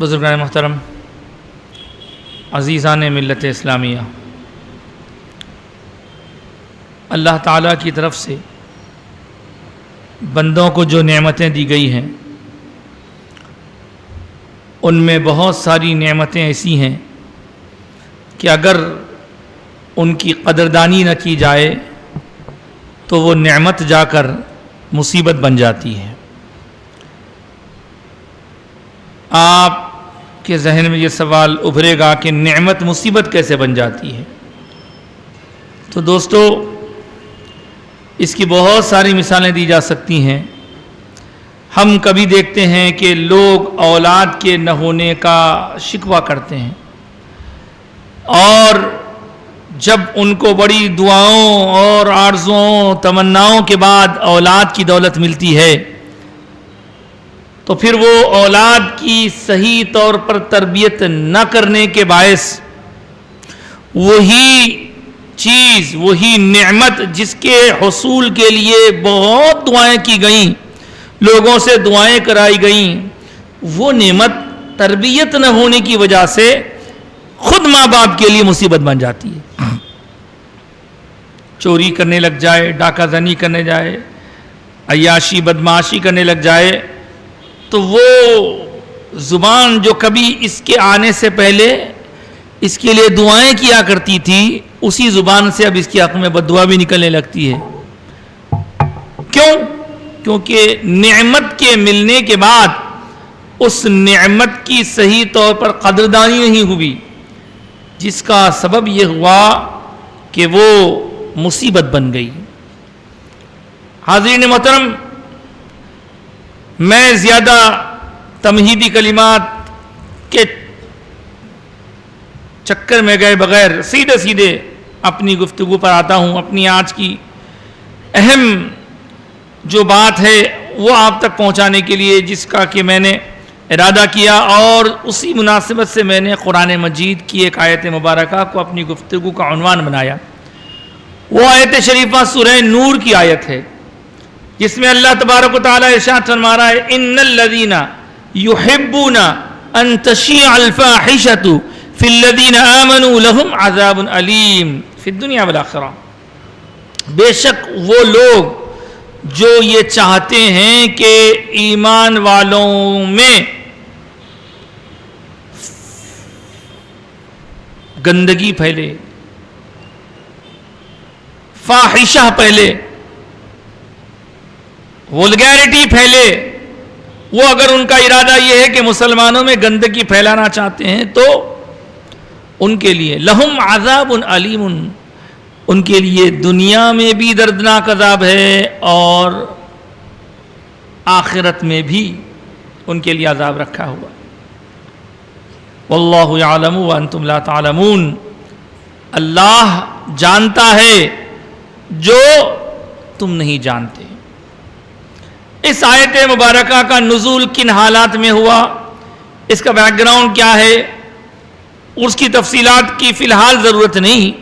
بزرگان محترم، عزیزان ملت اسلامیہ، اللہ تعالیٰ کی طرف سے بندوں کو جو نعمتیں دی گئی ہیں ان میں بہت ساری نعمتیں ایسی ہیں کہ اگر ان کی قدردانی نہ کی جائے تو وہ نعمت جا کر مصیبت بن جاتی ہے۔ آپ کے ذہن میں یہ سوال ابھرے گا کہ نعمت مصیبت کیسے بن جاتی ہے؟ تو دوستو، اس کی بہت ساری مثالیں دی جا سکتی ہیں۔ ہم کبھی دیکھتے ہیں کہ لوگ اولاد کے نہ ہونے کا شکوہ کرتے ہیں، اور جب ان کو بڑی دعاؤں اور آرزوؤں تمناؤں کے بعد اولاد کی دولت ملتی ہے تو پھر وہ اولاد کی صحیح طور پر تربیت نہ کرنے کے باعث وہی چیز، وہی نعمت جس کے حصول کے لیے بہت دعائیں کی گئیں، لوگوں سے دعائیں کرائی گئیں، وہ نعمت تربیت نہ ہونے کی وجہ سے خود ماں باپ کے لیے مصیبت بن جاتی ہے۔ چوری کرنے لگ جائے، ڈاکہ زنی کرنے جائے، عیاشی بدمعاشی کرنے لگ جائے، تو وہ زبان جو کبھی اس کے آنے سے پہلے اس کے لیے دعائیں کیا کرتی تھی، اسی زبان سے اب اس کے حق میں بددعا بھی نکلنے لگتی ہے۔ کیوں؟ کیونکہ نعمت کے ملنے کے بعد اس نعمت کی صحیح طور پر قدردانی نہیں ہوئی، جس کا سبب یہ ہوا کہ وہ مصیبت بن گئی۔ حاضرین محترم، میں زیادہ تمہیدی کلمات کے چکر میں گئے بغیر سیدھے اپنی گفتگو پر آتا ہوں۔ اپنی آج کی اہم جو بات ہے وہ آپ تک پہنچانے کے لیے، جس کا کہ میں نے ارادہ کیا، اور اسی مناسبت سے میں نے قرآن مجید کی ایک آیت مبارکہ کو اپنی گفتگو کا عنوان بنایا۔ وہ آیت شریفہ سورہ نور کی آیت ہے، جس میں اللہ تبارک و تعالیٰ ارشاد فرما رہا ہے: ان الذین یحبون ان تشیع الفاحشۃ فی الذین آمنوا لہم عذاب علیم فی الدنیا والآخرہ۔ بے شک وہ لوگ جو یہ چاہتے ہیں کہ ایمان والوں میں گندگی پھیلے، فاحشہ پھیلے، وولگیرٹی پھیلے، وہ اگر ان کا ارادہ یہ ہے کہ مسلمانوں میں گندگی پھیلانا چاہتے ہیں تو ان کے لیے لہم عذاب علیم، ان کے لیے دنیا میں بھی دردناک عذاب ہے اور آخرت میں بھی ان کے لیے عذاب رکھا ہوا۔ واللہ یعلم وانتم لا تعلمون، اللہ جانتا ہے جو تم نہیں جانتے۔ اس آیت مبارکہ کا نزول کن حالات میں ہوا، اس کا بیک گراؤنڈ کیا ہے، اس کی تفصیلات کی فی الحال ضرورت نہیں،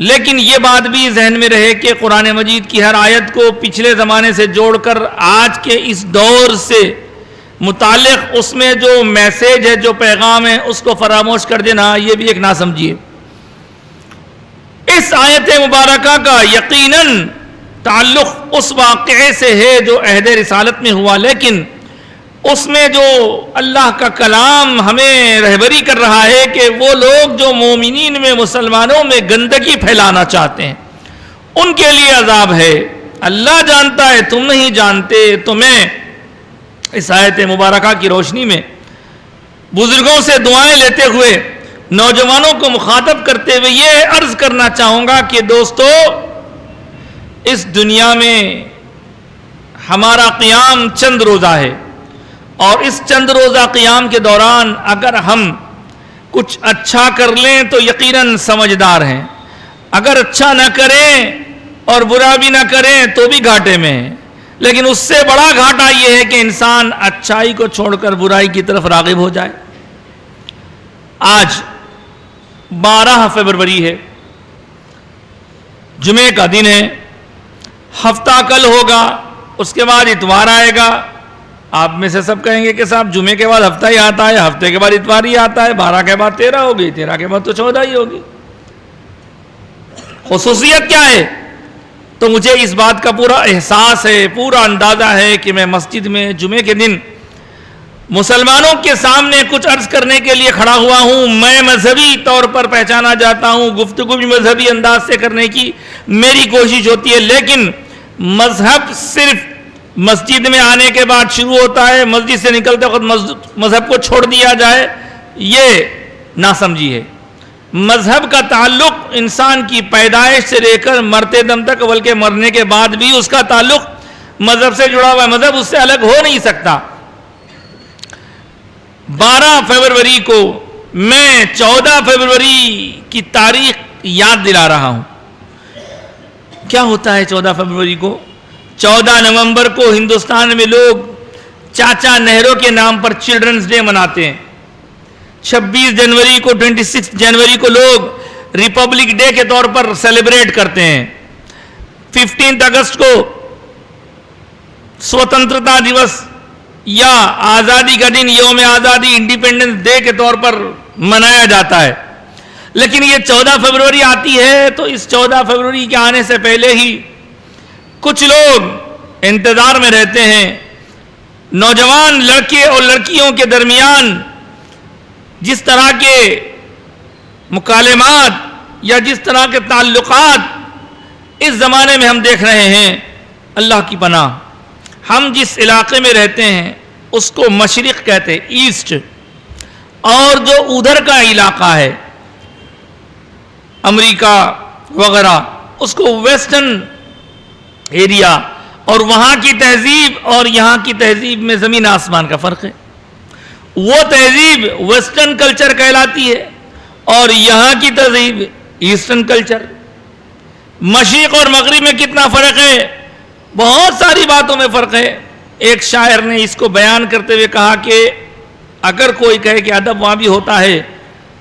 لیکن یہ بات بھی ذہن میں رہے کہ قرآن مجید کی ہر آیت کو پچھلے زمانے سے جوڑ کر آج کے اس دور سے متعلق اس میں جو میسیج ہے، جو پیغام ہے، اس کو فراموش کر دینا یہ بھی ایک نہ سمجھیے۔ اس آیت مبارکہ کا یقیناً تعلق اس واقعے سے ہے جو عہد رسالت میں ہوا، لیکن اس میں جو اللہ کا کلام ہمیں رہبری کر رہا ہے کہ وہ لوگ جو مومنین میں، مسلمانوں میں گندگی پھیلانا چاہتے ہیں ان کے لیے عذاب ہے۔ اللہ جانتا ہے، تم نہیں جانتے۔ تو میں اس آیت مبارکہ کی روشنی میں بزرگوں سے دعائیں لیتے ہوئے، نوجوانوں کو مخاطب کرتے ہوئے یہ عرض کرنا چاہوں گا کہ دوستو، اس دنیا میں ہمارا قیام چند روزہ ہے، اور اس چند روزہ قیام کے دوران اگر ہم کچھ اچھا کر لیں تو یقیناً سمجھدار ہیں، اگر اچھا نہ کریں اور برا بھی نہ کریں تو بھی گھاٹے میں ہیں۔ لیکن اس سے بڑا گھاٹا یہ ہے کہ انسان اچھائی کو چھوڑ کر برائی کی طرف راغب ہو جائے۔ آج 12 فروری ہے، جمعے کا دن ہے، ہفتہ کل ہوگا، اس کے بعد اتوار آئے گا، آپ میں سے سب کہیں گے کہ صاحب جمعے کے بعد ہفتہ ہی آتا ہے، ہفتے کے بعد اتوار ہی آتا ہے، 12 کے بعد 13 ہوگی، 13 کے بعد تو 14 ہی ہوگی، خصوصیت کیا ہے؟ تو مجھے اس بات کا پورا احساس ہے، پورا اندازہ ہے کہ میں مسجد میں جمعے کے دن مسلمانوں کے سامنے کچھ عرض کرنے کے لیے کھڑا ہوا ہوں. میں مذہبی طور پر پہچانا جاتا ہوں، گفتگو بھی مذہبی انداز سے کرنے کی میری کوشش ہوتی ہے، لیکن مذہب صرف مسجد میں آنے کے بعد شروع ہوتا ہے، مسجد سے نکلتے وقت مذہب کو چھوڑ دیا جائے، یہ ناسمجھی ہے. مذہب کا تعلق انسان کی پیدائش سے لے کر مرتے دم تک، بلکہ مرنے کے بعد بھی اس کا تعلق مذہب سے جڑا ہوا ہے، مذہب اس سے الگ ہو نہیں سکتا. 12 فروری کو میں 14 فروری کی تاریخ یاد دلا رہا ہوں. کیا ہوتا ہے 14 فروری کو؟ 14 نومبر کو ہندوستان میں لوگ چاچا نہرو کے نام پر چلڈرنز ڈے مناتے ہیں. 26 جنوری کو 26 جنوری کو لوگ ریپبلک ڈے کے طور پر سیلیبریٹ کرتے ہیں. 15 اگست کو سوتنترتا دیوس یا آزادی کا دن، یوم آزادی، انڈیپینڈنس ڈے کے طور پر منایا جاتا ہے. لیکن یہ 14 فروری آتی ہے تو اس 14 فروری کے آنے سے پہلے ہی کچھ لوگ انتظار میں رہتے ہیں. نوجوان لڑکے اور لڑکیوں کے درمیان جس طرح کے مکالمات یا جس طرح کے تعلقات اس زمانے میں ہم دیکھ رہے ہیں، اللہ کی پناہ. ہم جس علاقے میں رہتے ہیں اس کو مشرق کہتے ہیں، ایسٹ، اور جو ادھر کا علاقہ ہے امریکہ وغیرہ اس کو ویسٹرن ایریا، اور وہاں کی تہذیب اور یہاں کی تہذیب میں زمین آسمان کا فرق ہے. وہ تہذیب ویسٹرن کلچر کہلاتی ہے اور یہاں کی تہذیب ایسٹرن کلچر. مشرق اور مغرب میں کتنا فرق ہے؟ بہت ساری باتوں میں فرق ہے. ایک شاعر نے اس کو بیان کرتے ہوئے کہا کہ اگر کوئی کہے کہ ادب وہاں بھی ہوتا ہے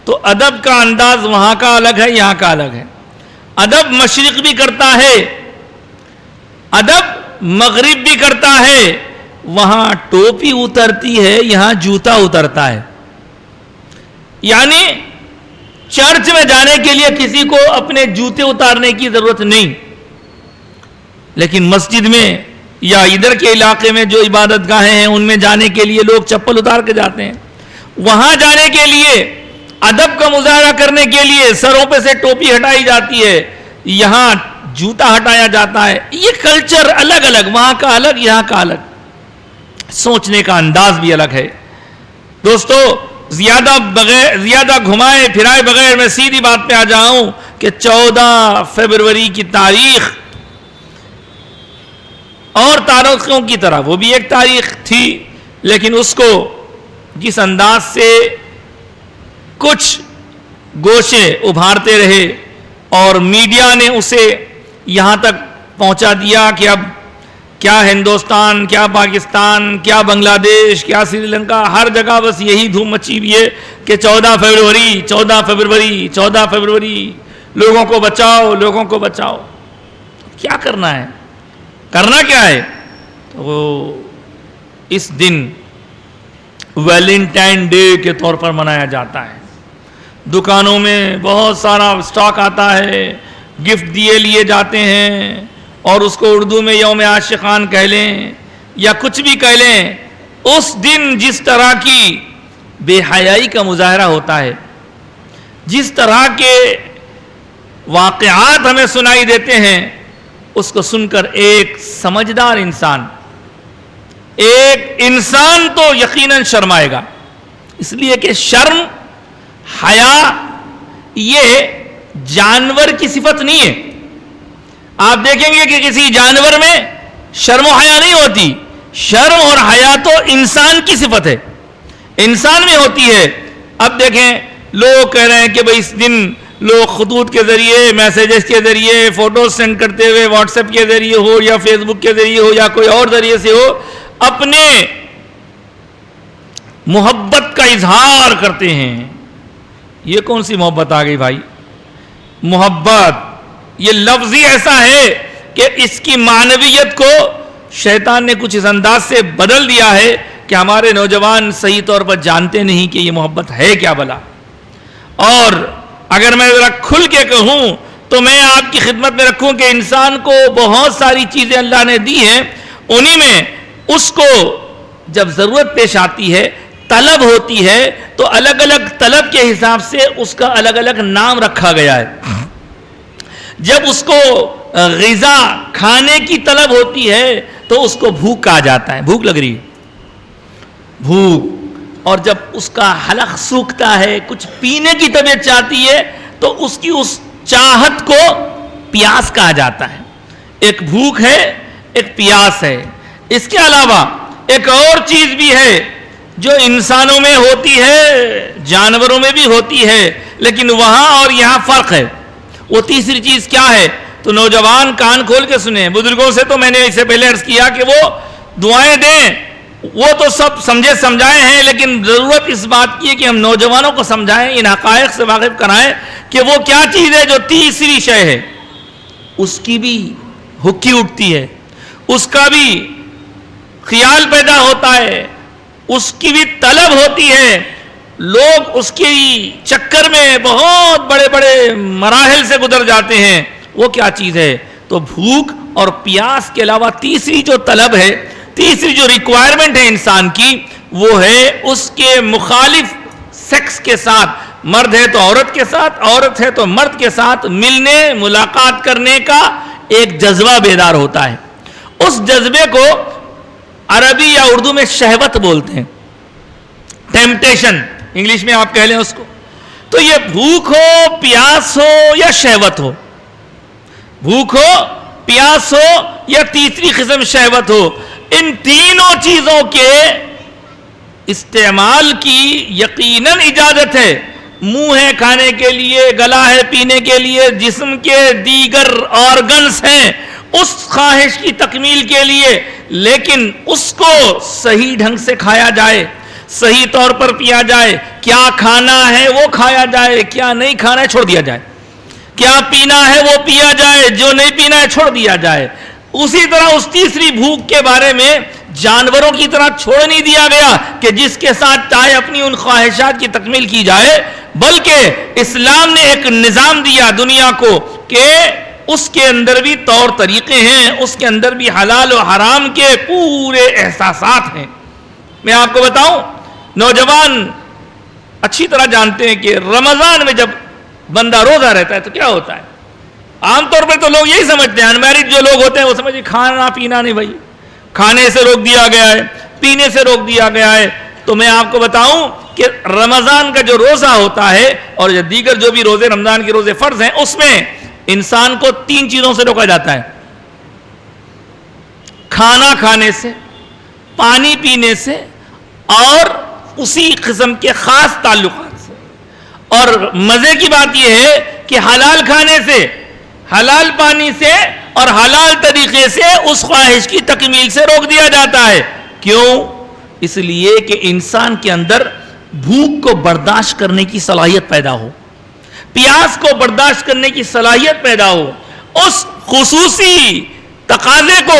تو ادب کا انداز وہاں کا الگ ہے، یہاں کا الگ ہے. ادب مشرق بھی کرتا ہے، ادب مغرب بھی کرتا ہے. وہاں ٹوپی اترتی ہے، یہاں جوتا اترتا ہے. یعنی چرچ میں جانے کے لیے کسی کو اپنے جوتے اتارنے کی ضرورت نہیں، لیکن مسجد میں یا ادھر کے علاقے میں جو عبادت گاہیں ہیں ان میں جانے کے لیے لوگ چپل اتار کے جاتے ہیں. وہاں جانے کے لیے ادب کا مظاہرہ کرنے کے لیے سروں پہ سے ٹوپی ہٹائی جاتی ہے، یہاں جوتا ہٹایا جاتا ہے. یہ کلچر الگ الگ، وہاں کا الگ، یہاں کا الگ، سوچنے کا انداز بھی الگ ہے. دوستو، زیادہ گھمائے پھرائے بغیر میں سیدھی بات پہ آ جاؤں کہ 14 فروری کی تاریخ اور تاریخوں کی طرح وہ بھی ایک تاریخ تھی، لیکن اس کو جس انداز سے کچھ گوشے ابھارتے رہے اور میڈیا نے اسے یہاں تک پہنچا دیا کہ اب کیا ہندوستان، کیا پاکستان، کیا بنگلہ دیش، کیا سری لنکا، ہر جگہ بس یہی دھوم مچی ہوئی ہے کہ 14 فروری 14 فروری 14 فروری، لوگوں کو بچاؤ، لوگوں کو بچاؤ. کیا کرنا ہے؟ کرنا کیا ہے؟ تو اس دن ویلنٹائن ڈے کے طور پر منایا جاتا ہے. دکانوں میں بہت سارا سٹاک آتا ہے، گفٹ دیے لیے جاتے ہیں، اور اس کو اردو میں یوم عاشقان کہہ لیں یا کچھ بھی کہہ لیں. اس دن جس طرح کی بے حیائی کا مظاہرہ ہوتا ہے، جس طرح کے واقعات ہمیں سنائی دیتے ہیں، اس کو سن کر ایک سمجھدار انسان تو یقیناً شرمائے گا. اس لیے کہ شرم، حیا یہ جانور کی صفت نہیں ہے. آپ دیکھیں گے کہ کسی جانور میں شرم و حیا نہیں ہوتی. شرم اور حیا تو انسان کی صفت ہے، انسان میں ہوتی ہے. اب دیکھیں لوگ کہہ رہے ہیں کہ بھئی اس دن لوگ خطوط کے ذریعے، میسیجز کے ذریعے، فوٹوز سینڈ کرتے ہوئے، واٹس ایپ کے ذریعے ہو یا فیس بک کے ذریعے ہو یا کوئی اور ذریعے سے ہو، اپنے محبت کا اظہار کرتے ہیں. یہ کون سی محبت آ گئی بھائی؟ محبت یہ لفظ ہی ایسا ہے کہ اس کی معنویت کو شیطان نے کچھ اس انداز سے بدل دیا ہے کہ ہمارے نوجوان صحیح طور پر جانتے نہیں کہ یہ محبت ہے کیا بلا. اور اگر میں ذرا کھل کے کہوں تو میں آپ کی خدمت میں رکھوں کہ انسان کو بہت ساری چیزیں اللہ نے دی ہیں, انہی میں اس کو جب ضرورت پیش آتی ہے, طلب ہوتی ہے, تو الگ الگ طلب کے حساب سے اس کا الگ الگ نام رکھا گیا ہے. جب اس کو غذا کھانے کی طلب ہوتی ہے تو اس کو بھوک کہا جاتا ہے, بھوک لگ رہی ہے, بھوک. اور جب اس کا حلق سوکھتا ہے, کچھ پینے کی طبیعت چاہتی ہے, تو اس کی اس چاہت کو پیاس کہا جاتا ہے. ایک بھوک ہے, ایک پیاس ہے. اس کے علاوہ ایک اور چیز بھی ہے جو انسانوں میں ہوتی ہے, جانوروں میں بھی ہوتی ہے, لیکن وہاں اور یہاں فرق ہے. وہ تیسری چیز کیا ہے؟ تو نوجوان کان کھول کے سنیں. بزرگوں سے تو میں نے اس سے پہلے عرض کیا کہ وہ دعائیں دیں, وہ تو سب سمجھے سمجھائے ہیں, لیکن ضرورت اس بات کی ہے کہ ہم نوجوانوں کو سمجھائیں, ان حقائق سے واقف کرائیں کہ وہ کیا چیز ہے جو تیسری شے ہے. اس کی بھی ہکی اٹھتی ہے, اس کا بھی خیال پیدا ہوتا ہے, اس کی بھی طلب ہوتی ہے. لوگ اس کی چکر میں بہت بڑے بڑے مراحل سے گزر جاتے ہیں. وہ کیا چیز ہے؟ تو بھوک اور پیاس کے علاوہ تیسری جو طلب ہے, تیسری جو ریکوائرمنٹ ہے انسان کی, وہ ہے اس کے مخالف سیکس کے ساتھ, مرد ہے تو عورت کے ساتھ, عورت ہے تو مرد کے ساتھ ملنے ملاقات کرنے کا ایک جذبہ بیدار ہوتا ہے. اس جذبے کو عربی یا اردو میں شہوت بولتے ہیں, ٹیمپٹیشن انگلش میں آپ کہہ لیں اس کو. تو یہ بھوک ہو, پیاس ہو یا شہوت ہو, بھوک ہو, پیاس ہو یا تیسری قسم شہوت ہو, ان تینوں چیزوں کے استعمال کی یقیناً اجازت ہے. منہ ہے کھانے کے لیے, گلا ہے پینے کے لیے, جسم کے دیگر آرگنز ہیں اس خواہش کی تکمیل کے لیے, لیکن اس کو صحیح ڈھنگ سے کھایا جائے, صحیح طور پر پیا جائے. کیا کھانا ہے وہ کھایا جائے, کیا نہیں کھانا ہے چھوڑ دیا جائے. کیا پینا ہے وہ پیا جائے, جو نہیں پینا ہے چھوڑ دیا جائے. اسی طرح اس تیسری بھوک کے بارے میں جانوروں کی طرح چھوڑ نہیں دیا گیا کہ جس کے ساتھ چاہے اپنی ان خواہشات کی تکمیل کی جائے, بلکہ اسلام نے ایک نظام دیا دنیا کو کہ اس کے اندر بھی طور طریقے ہیں, اس کے اندر بھی حلال و حرام کے پورے احساسات ہیں. میں آپ کو بتاؤں, نوجوان اچھی طرح جانتے ہیں کہ رمضان میں جب بندہ روزہ رہتا ہے تو کیا ہوتا ہے. عام طور پر تو لوگ یہی سمجھتے ہیں, انمیرڈ جو لوگ ہوتے ہیں وہ سمجھتے کھانا پینا نہیں, بھائی کھانے سے روک دیا گیا ہے, پینے سے روک دیا گیا ہے. تو میں آپ کو بتاؤں کہ رمضان کا جو روزہ ہوتا ہے اور دیگر جو بھی روزے رمضان کے روزے فرض ہیں, اس میں انسان کو 3 چیزوں سے روکا جاتا ہے. کھانا کھانے سے, پانی پینے سے اور اسی قسم کے خاص تعلقات سے. اور مزے کی بات یہ ہے کہ حلال کھانے سے, حلال پانی سے اور حلال طریقے سے اس خواہش کی تکمیل سے روک دیا جاتا ہے. کیوں؟ اس لیے کہ انسان کے اندر بھوک کو برداشت کرنے کی صلاحیت پیدا ہو, پیاس کو برداشت کرنے کی صلاحیت پیدا ہو, اس خصوصی تقاضے کو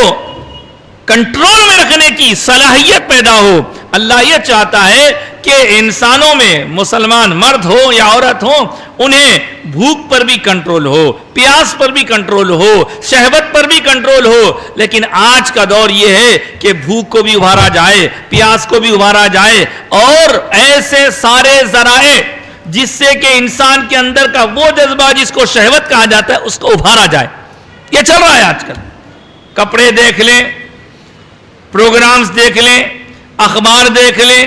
کنٹرول میں رکھنے کی صلاحیت پیدا ہو. اللہ یہ چاہتا ہے کہ انسانوں میں مسلمان مرد ہو یا عورت ہو, انہیں بھوک پر بھی کنٹرول ہو, پیاس پر بھی کنٹرول ہو, شہوت پر بھی کنٹرول ہو. لیکن آج کا دور یہ ہے کہ بھوک کو بھی ابھارا جائے, پیاس کو بھی ابھارا جائے, اور ایسے سارے ذرائع جس سے کہ انسان کے اندر کا وہ جذبہ جس کو شہوت کہا جاتا ہے اس کو ابھارا جائے. یہ چل رہا ہے آج کل. کپڑے دیکھ لیں, پروگرامز دیکھ لیں, اخبار دیکھ لیں,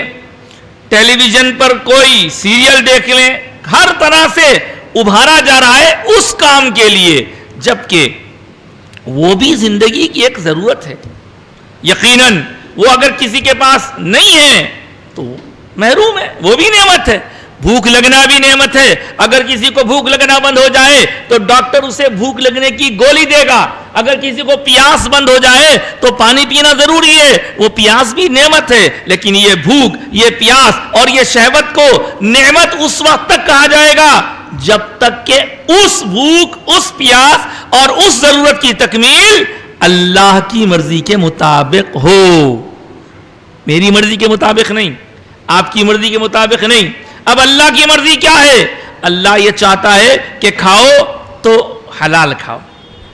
ٹیلی ویژن پر کوئی سیریل دیکھ لیں, ہر طرح سے ابھارا جا رہا ہے اس کام کے لیے, جبکہ وہ بھی زندگی کی ایک ضرورت ہے. یقیناً وہ اگر کسی کے پاس نہیں ہے تو محروم ہے, وہ بھی نعمت ہے. بھوک لگنا بھی نعمت ہے. اگر کسی کو بھوک لگنا بند ہو جائے تو ڈاکٹر اسے بھوک لگنے کی گولی دے گا. اگر کسی کو پیاس بند ہو جائے تو پانی پینا ضروری ہے, وہ پیاس بھی نعمت ہے. لیکن یہ بھوک, یہ پیاس اور یہ شہوت کو نعمت اس وقت تک کہا جائے گا جب تک کہ اس بھوک, اس پیاس اور اس ضرورت کی تکمیل اللہ کی مرضی کے مطابق ہو، میری مرضی کے مطابق نہیں، آپ کی مرضی کے مطابق نہیں۔ اب اللہ کی مرضی کیا ہے؟ اللہ یہ چاہتا ہے کہ کھاؤ تو حلال کھاؤ،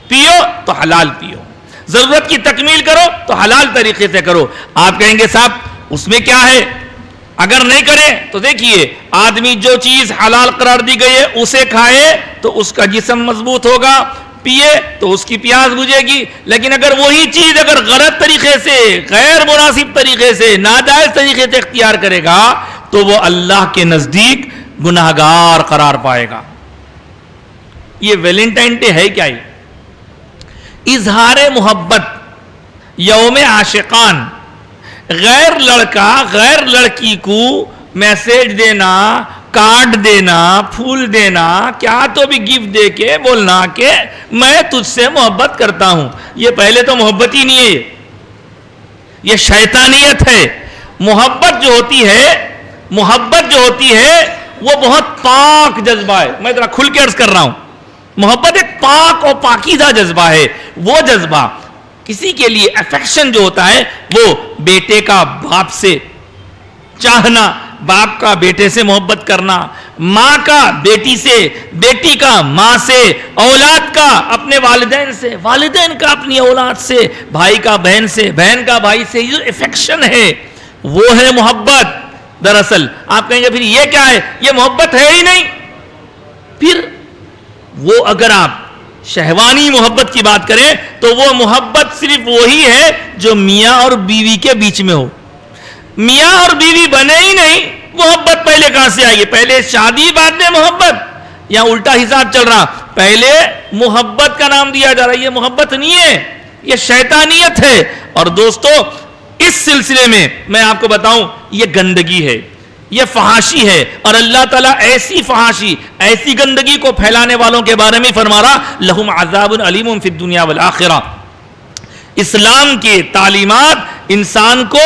پیو تو حلال پیو، ضرورت کی تکمیل کرو تو حلال طریقے سے کرو۔ آپ کہیں گے صاحب اس میں کیا ہے؟ اگر نہیں کریں تو دیکھیے، آدمی جو چیز حلال قرار دی گئی ہے اسے کھائے تو اس کا جسم مضبوط ہوگا، پیے تو اس کی پیاس بجھے گی۔ لیکن اگر وہی چیز اگر غلط طریقے سے، غیر مناسب طریقے سے، ناجائز طریقے سے اختیار کرے گا تو وہ اللہ کے نزدیک گناہگار قرار پائے گا۔ یہ ویلنٹائن ڈے ہے کیا؟ یہ اظہار محبت، یوم عاشقان، غیر لڑکا غیر لڑکی کو میسج دینا، کارڈ دینا، پھول دینا، کیا تو بھی گفٹ دے کے بولنا کہ میں تجھ سے محبت کرتا ہوں، یہ پہلے تو محبت ہی نہیں ہے، یہ شیطانیت ہے۔ محبت جو ہوتی ہے وہ بہت پاک جذبہ ہے۔ میں ذرا کھل کے عرض کر رہا ہوں، محبت ایک پاک اور پاکیزہ جذبہ ہے۔ وہ جذبہ کسی کے لیے افیکشن جو ہوتا ہے وہ بیٹے کا باپ سے چاہنا، باپ کا بیٹے سے محبت کرنا، ماں کا بیٹی سے، بیٹی کا ماں سے، اولاد کا اپنے والدین سے، والدین کا اپنی اولاد سے، بھائی کا بہن سے، بہن کا بھائی سے، یہ جو افیکشن ہے وہ ہے محبت۔ دراصل آپ کہیں گے پھر یہ کیا ہے؟ یہ محبت ہے ہی نہیں۔ پھر وہ اگر آپ شہوانی محبت کی بات کریں تو وہ محبت صرف وہی ہے جو میاں اور بیوی کے بیچ میں ہو۔ میاں اور بیوی بنے ہی نہیں، محبت پہلے کہاں سے آئے گی؟ پہلے شادی بعد میں محبت، یا الٹا حساب چل رہا، پہلے محبت کا نام دیا جا رہا ہے۔ یہ محبت نہیں ہے، یہ شیطانیت ہے۔ اور دوستو اس سلسلے میں آپ کو بتاؤں، یہ گندگی ہے، یہ فحاشی ہے، اور اللہ تعالیٰ ایسی فحاشی، ایسی گندگی کو پھیلانے والوں کے بارے میں فرما رہا لہم عذاب علیم فی الدنیا والآخرہ۔ اسلام کی تعلیمات انسان کو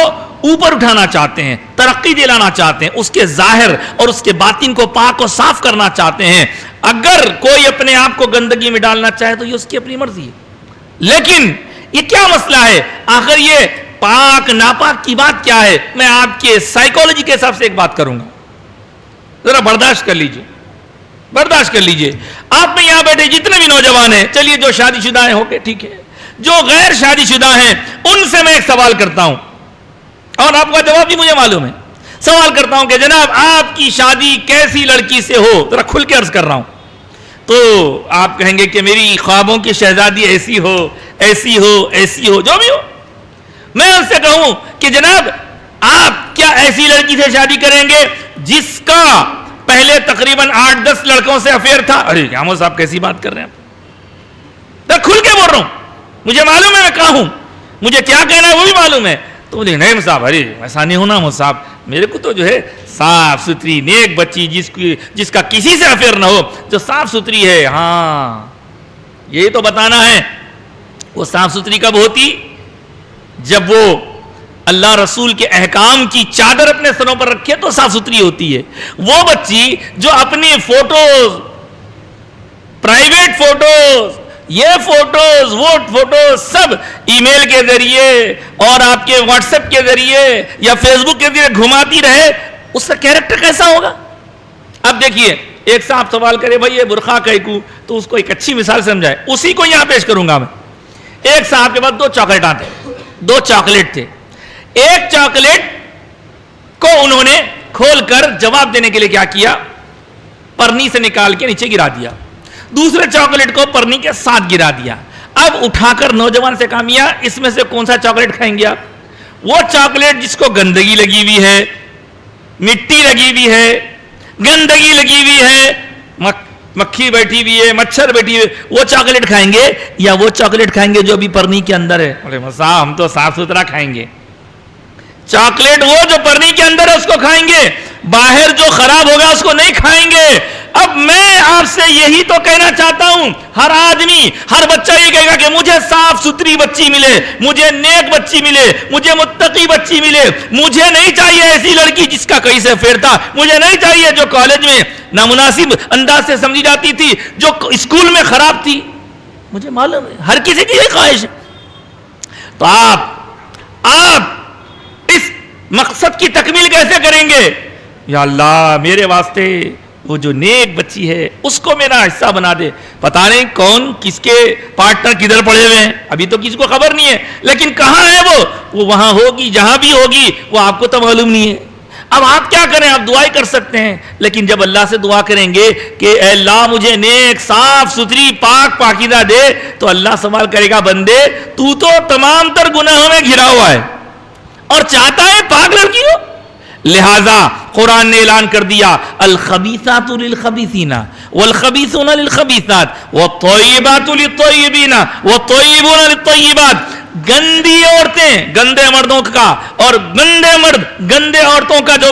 اوپر اٹھانا چاہتے ہیں، ترقی دلانا چاہتے ہیں، اس کے ظاہر اور اس کے باطن کو پاک و صاف کرنا چاہتے ہیں۔ اگر کوئی اپنے آپ کو گندگی میں ڈالنا چاہے تو یہ اس کی اپنی مرضی ہے، لیکن یہ کیا مسئلہ ہے؟ آخر یہ پاک ناپاک کی بات کیا ہے؟ میں آپ کے سائیکالوجی کے حساب سے ایک بات کروں گا، ذرا برداشت کر لیجئے۔ آپ میں یہاں بیٹھے جتنے بھی نوجوان ہیں، چلیے جو شادی شدہ ہیں اوکے ٹھیک ہے، جو غیر شادی شدہ ہیں ان سے میں ایک سوال کرتا ہوں، اور آپ کا جواب بھی مجھے معلوم ہے۔ سوال کرتا ہوں کہ جناب آپ کی شادی کیسی لڑکی سے ہو؟ ذرا کھل کے عرض کر رہا ہوں۔ تو آپ کہیں گے کہ میری خوابوں کی شہزادی ایسی ہو، جو بھی ہو۔ میں ان سے کہوں کہ جناب آپ کیا ایسی لڑکی سے شادی کریں گے جس کا پہلے تقریباً 8-10 لڑکوں سے افیئر تھا؟ ارے کامو صاحب کیسی بات کر رہے ہیں آپ؟ میں کھل کے بول رہا ہوں، مجھے معلوم ہے میں کہاں ہوں، مجھے کیا کہنا ہے وہ بھی معلوم ہے۔ تو بولے نہیں صاحب، ارے ایسا نہیں ہونا صاحب، میرے کو تو جو ہے صاف ستھری نیک بچی جس کا کسی سے افیئر نہ ہو، جو صاف ستھری ہے۔ ہاں یہی تو بتانا ہے۔ وہ صاف ستھری کب ہوتی؟ جب وہ اللہ رسول کے احکام کی چادر اپنے سروں پر رکھے تو صاف ستھری ہوتی ہے۔ وہ بچی جو اپنی فوٹوز، پرائیویٹ فوٹوز، یہ فوٹوز وہ فوٹوز سب ای میل کے ذریعے اور آپ کے واٹس ایپ کے ذریعے یا فیس بک کے ذریعے گھماتی رہے، اس کا کیریکٹر کیسا ہوگا؟ اب دیکھیے، ایک صاحب سوال کرے بھائی یہ برقع کا ایکو، تو اس کو ایک اچھی مثال سمجھائے، اسی کو یہاں پیش کروں گا میں۔ ایک صاحب کے پاس 2 چاکلیٹ تھے۔ ایک چاکلیٹ کو انہوں نے کھول کر جواب دینے کے لیے کیا کیا؟ پرنی سے نکال کے نیچے گرا دیا۔ دوسرے چاکلیٹ کو پرنی کے ساتھ گرا دیا۔ اب اٹھا کر نوجوان سے کہا میاں اس میں سے کون سا چاکلیٹ کھائیں گے آپ؟ وہ چاکلیٹ جس کو گندگی لگی ہوئی ہے، مٹی لگی ہوئی ہے، گندگی لگی ہوئی ہے، مکھی بیٹھی ہوئی ہے، مچھر بیٹھی ہوئی، وہ چاکلیٹ کھائیں گے یا وہ چاکلیٹ کھائیں گے جو ابھی پرنی کے اندر ہے؟ بولے صاحب ہم تو صاف ستھرا کھائیں گے۔ چاکلیٹ وہ جو پرنی کے اندر ہے اس کو کھائیں گے، باہر جو خراب ہوگا اس کو نہیں کھائیں گے۔ اب میں آپ سے یہی تو کہنا چاہتا ہوں، ہر آدمی، ہر بچہ یہ کہے گا کہ مجھے صاف ستھری بچی ملے، مجھے نیک بچی ملے، مجھے متقی بچی ملے، مجھے نہیں چاہیے ایسی لڑکی جس کا کہیں سے افیئر تھا، مجھے نہیں چاہیے جو کالج میں نامناسب انداز سے سمجھی جاتی تھی، جو اسکول میں خراب تھی۔ مجھے معلوم ہے ہر کسی کی یہ خواہش ہے، تو آپ اس مقصد کی تکمیل کیسے کریں گے؟ یا اللہ میرے واسطے وہ جو نیک بچی ہے اس کو میرا حصہ بنا دے. پتہ نہیں کون کس کے پارٹنر کدھر پڑے ہوئے ہیں، ابھی تو کسی کو خبر نہیں ہے، لیکن کہاں ہے وہ وہاں ہوگی، جہاں بھی ہوگی وہ آپ کو تو معلوم نہیں ہے. اب آپ کیا کریں؟ آپ دعائیں کر سکتے ہیں، لیکن جب اللہ سے دعا کریں گے کہ اے اللہ مجھے نیک صاف ستھری پاک پاکیزہ دے، تو اللہ سوال کرے گا بندے تو تمام تر گناہوں میں گھرا ہوا ہے اور چاہتا ہے پاک لڑکی ہو. لہذا قرآن نے اعلان کر دیا الخبیثات للخبیثین والخبیثون للخبیثات والطیبات للطیبین والطیبون للطیبات. گندی عورتیں گندے مردوں کا اور گندے مرد گندے عورتوں کا جو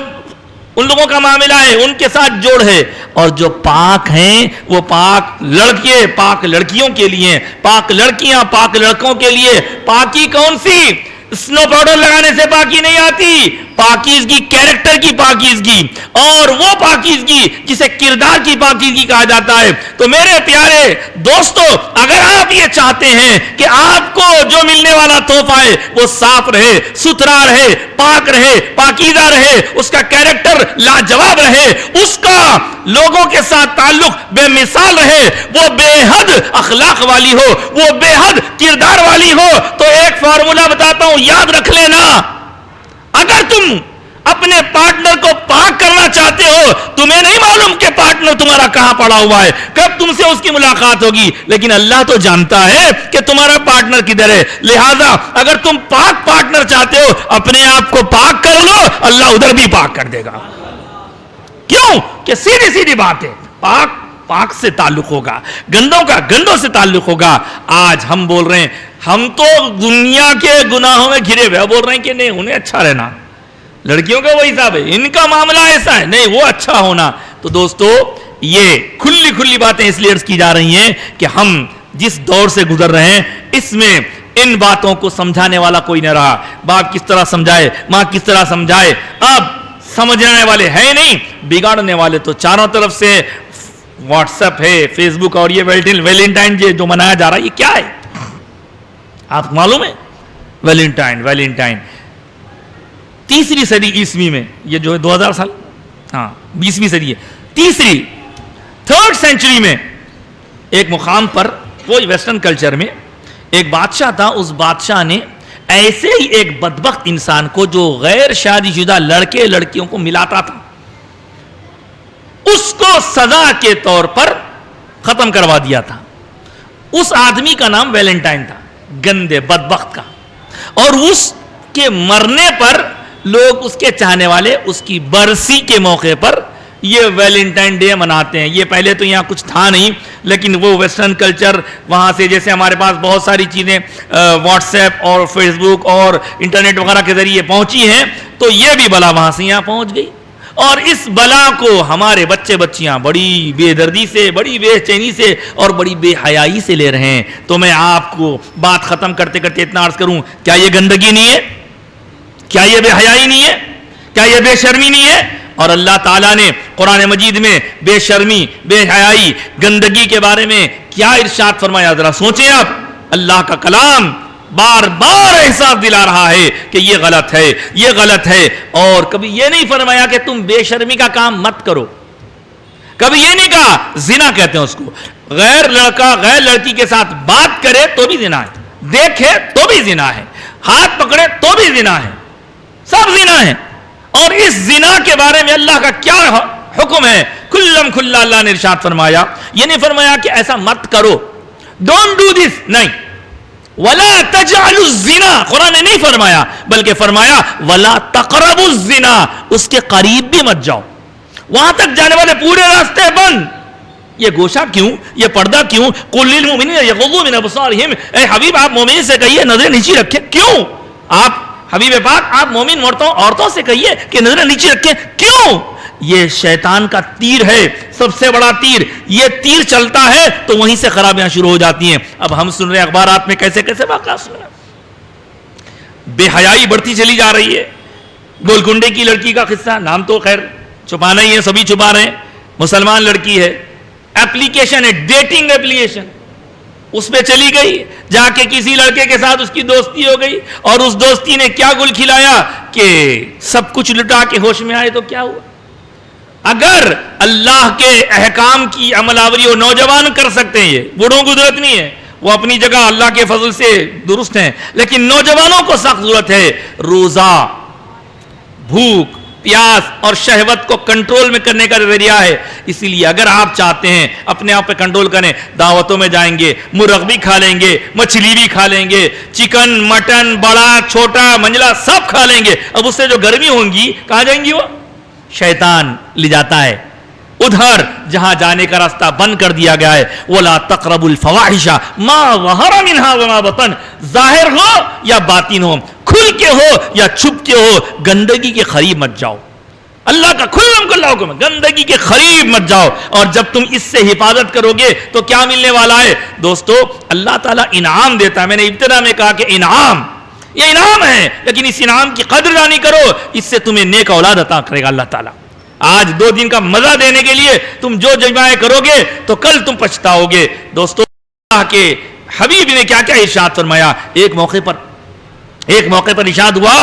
ان لوگوں کا معاملہ ہے ان کے ساتھ جوڑ ہے، اور جو پاک ہیں وہ پاک لڑکے پاک لڑکیوں کے لیے، پاک لڑکیاں پاک لڑکوں کے لیے. پاکی کون سی؟ سنو پاؤڈر لگانے سے پاکی نہیں آتی، پاکیزگی کیریکٹر کی پاکیزگی، اور وہ پاکیزگی جسے کردار کی پاکیزگی کہا جاتا ہے. تو میرے پیارے دوستو، اگر آپ یہ چاہتے ہیں کہ آپ کو جو ملنے والا تحفہ ہے وہ صاف رہے، ستھرا رہے، پاک رہے، پاکیزہ رہے، اس کا کیریکٹر لاجواب رہے، اس کا لوگوں کے ساتھ تعلق بے مثال رہے، وہ بے حد اخلاق والی ہو، وہ بے حد کردار والی ہو، تو ایک فارمولا بتاتا ہوں، یاد رکھ لینا. اگر تم اپنے پارٹنر کو پاک کرنا چاہتے ہو، تمہیں نہیں معلوم کہ پارٹنر تمہارا کہاں پڑا ہوا ہے، کب تم سے اس کی ملاقات ہوگی، لیکن اللہ تو جانتا ہے کہ تمہارا پارٹنر کدھر ہے. لہذا اگر تم پاک پارٹنر چاہتے ہو، اپنے آپ کو پاک کر لو، اللہ ادھر بھی پاک کر دے گا. کیوں کہ سیدھی سیدھی بات ہے، پاک سے تعلق ہوگا، گندوں کا گندوں سے تعلق ہوگا. آج ہم بول رہے ہیں ہم تو دنیا کے گناہوں میں گھرے ہوئے، بول رہے ہیں کہ نہیں انہیں اچھا رہنا، لڑکیوں کا وہ حساب ہے، ان کا معاملہ ایسا ہے، نہیں وہ اچھا ہونا. تو دوستو یہ کھلی باتیں اس لیے عرض کی جا رہی ہیں کہ ہم جس دور سے گزر رہے ہیں اس میں ان باتوں کو سمجھانے والا کوئی نہ رہا. باپ کس طرح سمجھائے، ماں کس طرح سمجھائے، اب سمجھنے والے ہیں نہیں، بگاڑنے والے تو چاروں طرف سے. واٹس ایپ ہے، فیس بک، اور یہ ویلنٹائن ڈے جو منایا جا رہا ہے یہ کیا ہے آپ کو معلوم ہے؟ ویلنٹائن 3ری صدی عیسوی میں، یہ جو ہے 2000 سال، ہاں 20ویں صدی ہے، 3rd سینچری میں ایک مقام پر وہ ویسٹرن کلچر میں ایک بادشاہ تھا. اس بادشاہ نے ایسے ہی ایک بدبخت انسان کو جو غیر شادی شدہ لڑکے لڑکیوں کو ملاتا تھا، اس کو سزا کے طور پر ختم کروا دیا تھا. اس آدمی کا نام ویلنٹائن تھا، گندے بدبخت کا. اور اس کے مرنے پر لوگ اس کے چاہنے والے اس کی برسی کے موقع پر یہ ویلنٹائن ڈے مناتے ہیں. یہ پہلے تو یہاں کچھ تھا نہیں، لیکن وہ ویسٹرن کلچر وہاں سے، جیسے ہمارے پاس بہت ساری چیزیں واٹس ایپ اور فیس بک اور انٹرنیٹ وغیرہ کے ذریعے پہنچی ہیں، تو یہ بھی بلا وہاں سے یہاں پہنچ گئی. اور اس بلا کو ہمارے بچے بچیاں بڑی بے دردی سے، بڑی بے چینی سے اور بڑی بے حیائی سے لے رہے ہیں. تو میں آپ کو بات ختم کرتے کرتے اتنا عرض کروں، کیا یہ گندگی نہیں ہے؟ کیا یہ بے حیائی نہیں ہے؟ کیا یہ بے شرمی نہیں ہے؟ اور اللہ تعالیٰ نے قرآن مجید میں بے شرمی، بے حیائی، گندگی کے بارے میں کیا ارشاد فرمایا، ذرا سوچیں آپ. اللہ کا کلام بار بار احساس دلا رہا ہے کہ یہ غلط ہے، یہ غلط ہے. اور کبھی یہ نہیں فرمایا کہ تم بے شرمی کا کام مت کرو، کبھی یہ نہیں کہا. زنا کہتے ہیں اس کو، غیر لڑکا غیر لڑکی کے ساتھ بات کرے تو بھی زنا ہے، دیکھے تو بھی زنا ہے، ہاتھ پکڑے تو بھی زنا ہے، سب زنا ہے. اور اس زنا کے بارے میں اللہ کا کیا حکم ہے؟ کھلم کھلا اللہ نے ارشاد فرمایا. یہ نہیں فرمایا کہ ایسا مت کرو، ڈونٹ ڈو دس، نہیں. وَلَا تَجْعَلُوا الزِّنَا قرآن نے نہیں فرمایا، بلکہ فرمایا وَلَا تَقْرَبُوا الزِّنَا، اس کے قریب بھی مت جاؤ. وہاں تک جانے والے پورے راستے بند. یہ گوشہ کیوں، یہ پردہ کیوں؟ قُلْ لِلْمُؤْمِنِينَ يَغُضُّوا مِنْ أَبْصَارِهِمْ، اے حبیب آپ مومن سے کہیے نظریں نیچی رکھیں. کیوں؟ آپ حبیب پاک آپ مومن عورتوں سے کہیے کہ نظریں نیچی رکھیں. کیوں؟ یہ شیطان کا تیر ہے، سب سے بڑا تیر. یہ تیر چلتا ہے تو وہیں سے خرابیاں شروع ہو جاتی ہیں. اب ہم سن رہے ہیں اخبارات میں کیسے کیسے واقعات سن رہے ہیں. بے حیائی بڑھتی چلی جا رہی ہے. گولکنڈے کی لڑکی کا قصہ، نام تو خیر چھپانا ہی ہے، سبھی چھپا رہے ہیں. مسلمان لڑکی ہے، ایپلیکیشن ہے، ڈیٹنگ ایپلیکیشن. اس پہ چلی گئی, جا کے کسی لڑکے کے ساتھ اس کی دوستی ہو گئی, اور اس دوستی نے کیا گل کھلایا کہ سب کچھ لٹا کے ہوش میں آئے تو کیا ہوا. اگر اللہ کے احکام کی عمل آوری وہ نوجوان کر سکتے ہیں, یہ بوڑھوں کو ضرورت نہیں ہے, وہ اپنی جگہ اللہ کے فضل سے درست ہیں, لیکن نوجوانوں کو سخت ضرورت ہے. روزہ بھوک پیاس اور شہوت کو کنٹرول میں کرنے کا ذریعہ ہے. اسی لیے اگر آپ چاہتے ہیں اپنے آپ پہ کنٹرول کریں, دعوتوں میں جائیں گے, مرغ بھی کھا لیں گے, مچھلی بھی کھا لیں گے, چکن مٹن بڑا چھوٹا منجلا سب کھا لیں گے. اب اس سے جو گرمی ہوں گی کہاں جائیں گی, وہ شیطان لے جاتا ہے ادھر جہاں جانے کا راستہ بند کر دیا گیا ہے. وَلَا تَقْرَبُوا الْفَوَاحِشَ مَا ظَهَرَ مِنْهَا وَمَا بَطَنَ, ظاہر ہو یا باطن ہو, کھل کے ہو یا چھپ کے ہو, گندگی کے قریب مت جاؤ. اللہ کا کھلم کھلا حکم ہے, گندگی کے قریب مت جاؤ. اور جب تم اس سے حفاظت کرو گے تو کیا ملنے والا ہے دوستو, اللہ تعالیٰ انعام دیتا ہے. میں نے ابتدا میں کہا کہ انعام, یہ انعام ہے, لیکن اس انعام کی قدر دانی کرو, اس سے تمہیں نیک اولاد عطا کرے گا اللہ تعالیٰ. آج 2 دن کا مزہ دینے کے لیے تم جو جمعیں کرو گے تو کل تم پچھتاؤ گے. دوستو اللہ کے حبیب نے کیا کیا ارشاد فرمایا. ایک موقع پر ارشاد ہوا,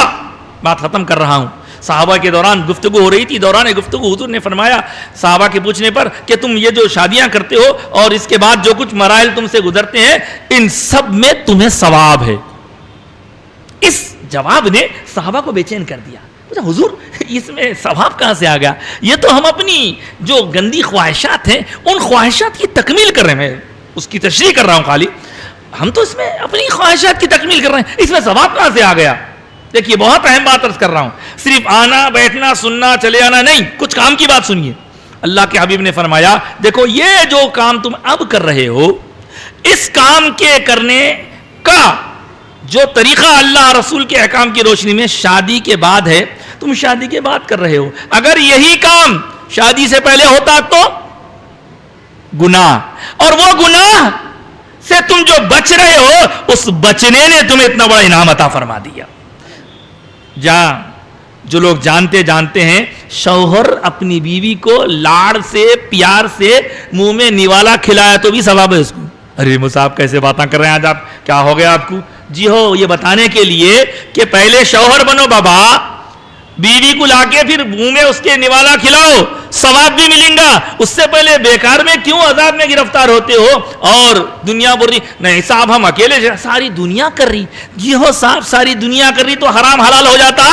بات ختم کر رہا ہوں, صحابہ کے دوران گفتگو ہو رہی تھی. دوران گفتگو حضور نے فرمایا صحابہ کے پوچھنے پر کہ تم یہ جو شادیاں کرتے ہو اور اس کے بعد جو کچھ مراحل تم سے گزرتے ہیں, ان سب میں تمہیں ثواب ہے. اس جواب نے صحابہ کو بے چین کر دیا. حضور اس میں ثواب کہاں سے آ گیا؟ یہ تو ہم اپنی جو گندی خواہشات ہیں ان خواہشات کی تکمیل کر رہے ہیں. میں اس کی تشریح کر رہا ہوں, خالی ہم تو اس میں اپنی خواہشات کی تکمیل کر رہے ہیں, اس میں ثواب کہاں سے آ گیا؟ دیکھیے بہت اہم بات عرض کر رہا ہوں, صرف آنا بیٹھنا سننا چلے آنا نہیں, کچھ کام کی بات سنیے. اللہ کے حبیب نے فرمایا دیکھو یہ جو کام تم اب کر رہے ہو, اس کام کے کرنے کا جو طریقہ اللہ رسول کے احکام کی روشنی میں شادی کے بعد ہے, تم شادی کے بعد کر رہے ہو. اگر یہی کام شادی سے پہلے ہوتا تو گناہ, اور وہ گناہ سے تم جو بچ رہے ہو اس بچنے نے تمہیں اتنا بڑا انعام عطا فرما دیا. جہاں جو لوگ جانتے ہیں شوہر اپنی بیوی کو لاڑ سے پیار سے منہ میں نوالا کھلایا تو بھی ثواب ہے اس کو. ارے مصعب کیسے باتاں کر رہے ہیں آج آپ, کیا ہو گیا آپ کو؟ جی ہو, یہ بتانے کے لیے کہ پہلے شوہر بنو بابا, بیوی کو لا کے پھر منہ میں اس کے نوالا کھلاؤ, ثواب بھی ملیں گا. اس سے پہلے بیکار میں کیوں عذاب میں گرفتار ہوتے ہو اور دنیا بول رہی نہیں صاحب ہم اکیلے, ساری دنیا کر رہی. جی ہو صاحب, ساری دنیا کر رہی تو حرام حلال ہو جاتا.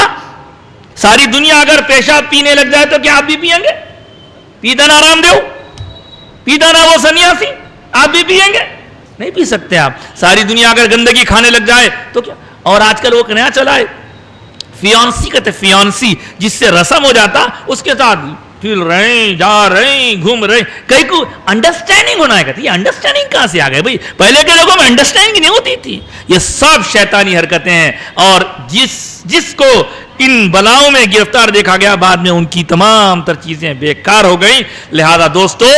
ساری دنیا اگر پیشاب پینے لگ جائے تو کیا آپ بھی پئیں گے؟ پیتا نا آرام دیو, پیتا نا وہ سنیاسی, آپ بھی پئیں گے؟ نہیں پی سکتے آپ. ساری دنیا اگر گندگی کھانے لگ جائے تو کیا. اور آج کل وہ نیا چلا ہے فیانسی, کہتے فیانسی, جس سے رسم ہو جاتا اس کے ساتھ پھر رہے ہیں, جا رہے ہیں, گھوم رہے ہیں. کئی کو انڈرسٹینڈنگ ہونا ہے, کہتے یہ انڈرسٹینڈنگ کہاں سے آ گئے بھائی؟ پہلے کے لوگوں میں انڈرسٹینڈنگ نہیں ہوتی تھی. یہ سب شیطانی حرکتیں ہیں, اور جس کو ان بلاؤں میں گرفتار دیکھا گیا بعد میں ان کی تمام تر چیزیں بیکار ہو گئیں. لہذا دوستو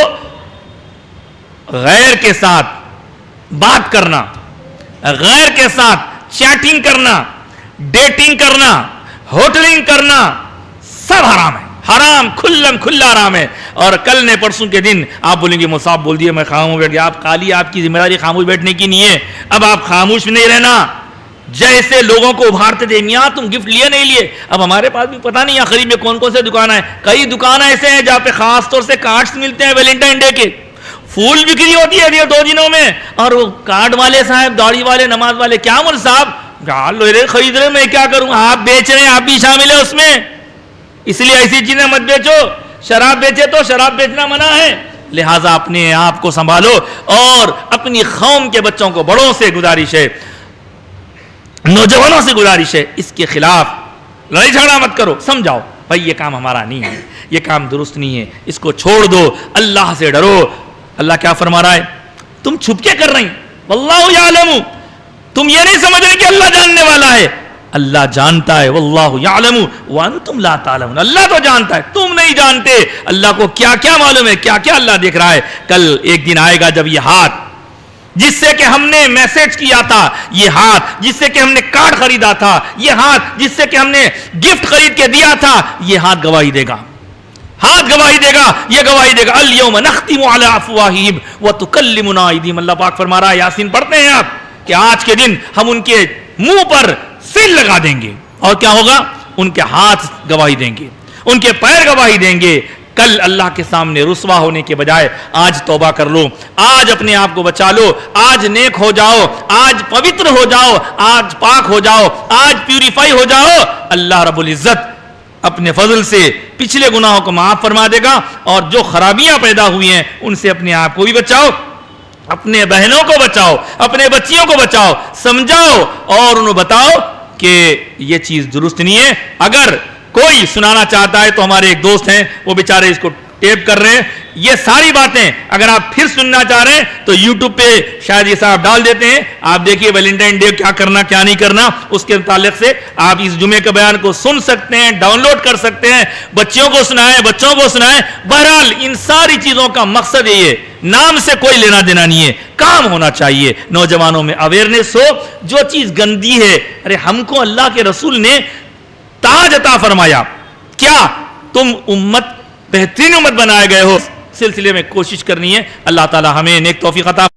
غیر کے ساتھ بات کرنا, غیر کے ساتھ چیٹنگ کرنا, ڈیٹنگ کرنا, ہوٹلنگ کرنا سب حرام ہے, حرام کھلم کھلا حرام ہے. اور کل نے پرسوں کے دن آپ بولیں گے مصعب بول دیے میں خاموش بیٹھ گیا. آپ کالی, آپ کی ذمہ داری خاموش بیٹھنے کی نہیں ہے. اب آپ خاموش نہیں رہنا. جیسے لوگوں کو ابھارتے تھے میاں تم گفٹ لیے نہیں لیے, اب ہمارے پاس بھی پتہ نہیں یہاں قریب میں کون کون سے دکان ہیں. کئی دکان ایسے ہیں جہاں پہ خاص طور سے کارڈز ملتے ہیں ویلنٹائن ڈے کے, پھول بکری ہوتی ہے یہ 2 دنوں میں, اور وہ کارڈ والے صاحب, داڑھی والے, نماز والے, کیا مول صاحب خرید رہے میں کیا کروں, آپ بیچ رہے ہیں آپ بھی شامل ہیں اس میں, اس لیے ایسی چیزیں مت بیچو. شراب بیچے تو شراب بیچنا منع ہے. لہٰذا اپنے آپ کو سنبھالو, اور اپنی قوم کے بچوں کو, بڑوں سے گزارش ہے, نوجوانوں سے گزارش ہے, اس کے خلاف لڑائی جھگڑا مت کرو. سمجھاؤ بھائی یہ کام ہمارا نہیں ہے, یہ کام درست نہیں ہے, اس کو چھوڑ دو, اللہ سے ڈرو. اللہ کیا فرما رہا ہے, تم چھپ کے کر رہی, واللہ یعلم, تم یہ نہیں سمجھ رہے کہ اللہ جاننے والا ہے, اللہ جانتا ہے. واللہ یعلم وانتم لا تعلمون, اللہ تو جانتا ہے, تم نہیں جانتے. اللہ کو کیا کیا معلوم ہے, کیا کیا اللہ دیکھ رہا ہے. کل ایک دن آئے گا جب یہ ہاتھ جس سے کہ ہم نے میسج کیا تھا, یہ ہاتھ جس سے کہ ہم نے کارڈ خریدا تھا, یہ ہاتھ جس سے کہ ہم نے گفٹ خرید کے دیا تھا, یہ ہاتھ گواہی دے گا. ہاتھ گواہی دے گا، یہ گواہی دے گا الیوم نختم علی افواہہم وتکلمنا ایدیہم. اللہ پاک فرما رہا ہے، یاسین پڑھتے ہیں آپ، کہ آج کے دن ہم ان کے منہ پر سیل لگا دیں گے، اور کیا ہوگا؟ ان کے ہاتھ گواہی دیں گے، ان کے پیر گواہی دیں گے. کل اللہ کے سامنے رسوا ہونے کے بجائے آج توبہ کر لو، آج اپنے آپ کو بچا لو، آج نیک ہو جاؤ، آج پوتر ہو جاؤ، آج پاک ہو جاؤ، آج پیوریفائی ہو جاؤ. اللہ رب العزت اپنے فضل سے پچھلے گناہوں کو معاف فرما دے گا، اور جو خرابیاں پیدا ہوئی ہیں ان سے اپنے آپ کو بھی بچاؤ، اپنے بہنوں کو بچاؤ، اپنے بچیوں کو بچاؤ، سمجھاؤ اور انہیں بتاؤ کہ یہ چیز درست نہیں ہے. اگر کوئی سنانا چاہتا ہے تو ہمارے ایک دوست ہیں، وہ بیچارے اس کو ٹیپ کر رہے ہیں. یہ ساری باتیں اگر آپ پھر سننا چاہ رہے ہیں تو یوٹیوب پہ شاید یہ صاحب ڈال دیتے ہیں، آپ دیکھیے ویلنٹائن ڈے کیا کرنا کیا نہیں کرنا، اس کے متعلق سے آپ اس جمعے کے بیان کو سن سکتے ہیں، ڈاؤن لوڈ کر سکتے ہیں، بچیوں کو سنائیں، بچوں کو سنائیں. بہرحال ان ساری چیزوں کا مقصد یہ ہے، نام سے کوئی لینا دینا نہیں ہے، کام ہونا چاہیے. نوجوانوں میں اویئرنیس ہو، جو چیز گندی ہے، ارے ہم کو اللہ کے رسول نے تاج عطا فرمایا، کیا تم امت بہترین امت بنائے گئے ہو، سلسلے میں کوشش کرنی ہے. اللہ تعالی ہمیں نیک توفیق عطا